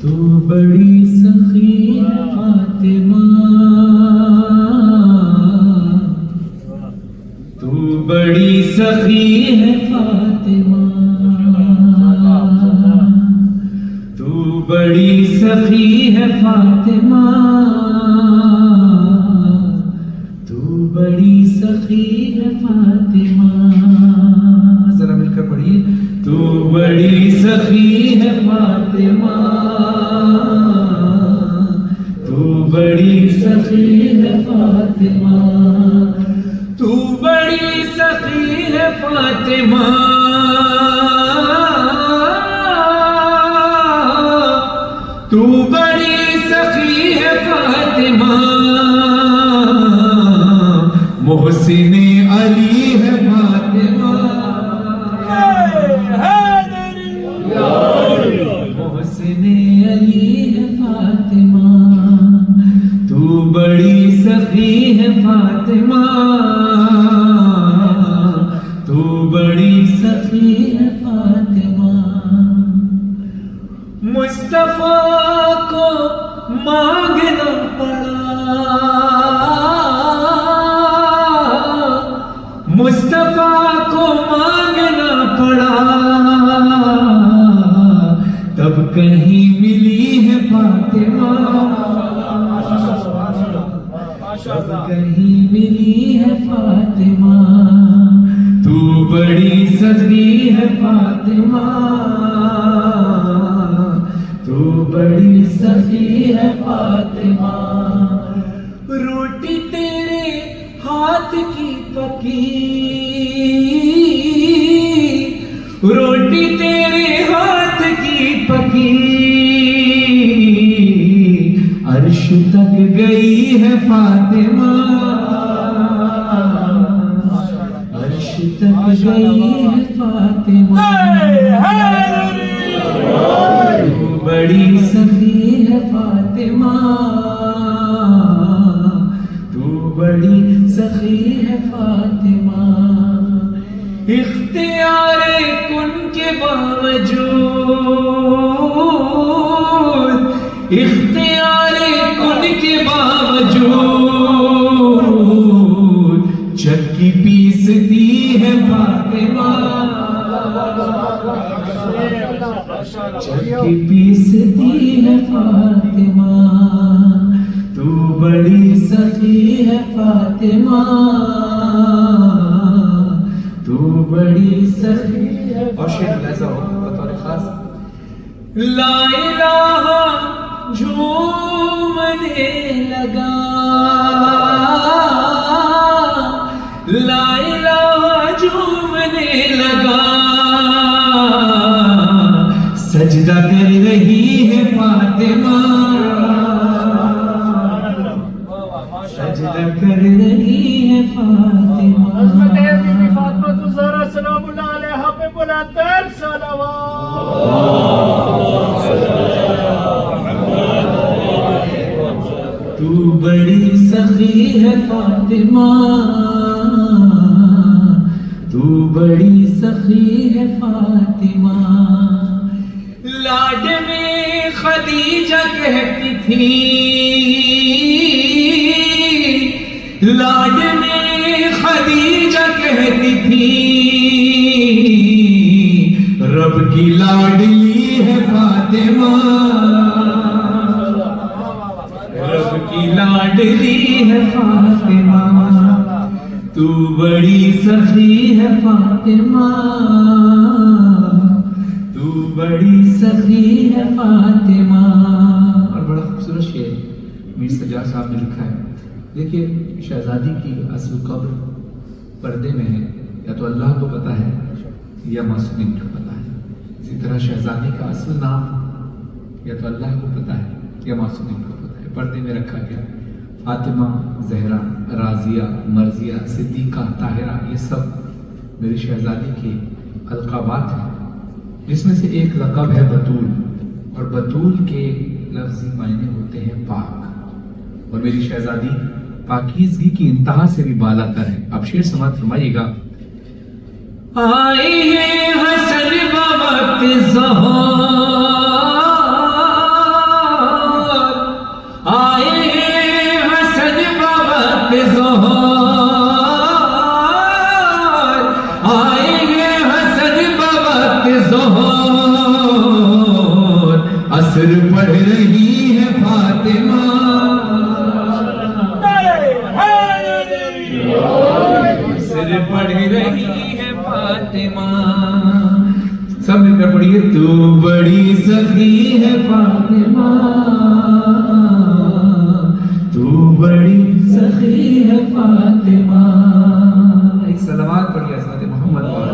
تو بڑی سخی ہے فاطمہ، تو بڑی سخی ہے فاطمہ، تو بڑی سخی ہے فاطمہ، تو بڑی سخی ہے فاطمہ. ذرا مل کر پڑھیے. تو بڑی سخی ہے فاطمہ، تو بڑی سخی ہے فاطمہ، تو بڑی سخی ہے فاطمہ، تو بڑی سخی ہے فاطمہ، محسن علی ہے فاطمہ، محسن علی ہے فاطمہ، تو بڑی سخی ہے فاطمہ، تو بڑی سخی ہے فاطمہ. مصطفیٰ کو مانگنا پڑا، مصطفیٰ کو مانگنا پڑا، تب کہیں ملی ہے فاطمہ، تب کہیں ملی ہے فاطمہ، تو بڑی سخی ہے فاطمہ، تو بڑی سخی ہے فاطمہ. روٹی تیرے ہاتھ کی پکی، روٹی تیرے ہاتھ کی پکی، عرش تک گئی ہے فاطمہ، عرش تک گئی ہے فاطمہ، تو بڑی سخی ہے فاطمہ، تو بڑی سخی ہے فاطمہ. اختیار کن کے باوجود، اختیار کن کے باوجود، چکی پیستی ہے فاطمہ، چکی پیستی ہے فاطمہ، تو بڑی سخی ہے فاطمہ، تو بڑی سخی ہے. اور شعر لہذا ہو بطور خاص. لا الہ جھومنے لگا، لا الہ جھومنے لگا، سجدہ کر رہی ہے فاطمہ، سجدہ کر رہی ہے فاطمہ. فاطمہ الزہرا سلام اللہ علیہا پہ بلند تر صلوات. تو بڑی سخی ہے فاطمہ، تو بڑی سخی ہے فاطمہ. لاڈ میں خدیجہ کہتی تھی، لاڈ میں خدیجہ کہتی تھی، رب کی لاڈلی ہے فاطمہ، رب کی لاڈلی ہے فاطمہ، تو بڑی سخی ہے فاطمہ، تو بڑی سخی ہے فاطمہ. اور بڑا خوبصورت شعر میر سجاد صاحب نے لکھا ہے. دیکھیے شہزادی کی اصل قبر پردے میں ہے، یا تو اللہ کو پتا ہے یا معصومین کو پتا ہے. اسی طرح شہزادی کا اصل نام یا تو اللہ کو پتا ہے یا معصومین کو پتا ہے. پردے میں رکھا گیا. فاطمہ، زہرا، راضیہ، مرضیہ، صدیقہ، طاہرہ، یہ سب میری شہزادی کے القابات ہیں، جس میں سے ایک لقب ہے بطول، اور بطول کے لفظی معنی ہوتے ہیں پاک. اور میری شہزادی پاکیزگی کی انتہا سے بھی بالا تر ہے. اب شعر سماعت فرمائیے گا. آئے ہیں حسن بوقت زہار، عصر پڑھ رہی ہے فاطمہ، عصر پڑھ رہی ہے فاطمہ. سب مل کر پڑھیے. تو بڑی سخی ہے فاطمہ، تو بڑی سخی ہے فاطمہ. ایک صلوات پڑھیے حضرت محمد.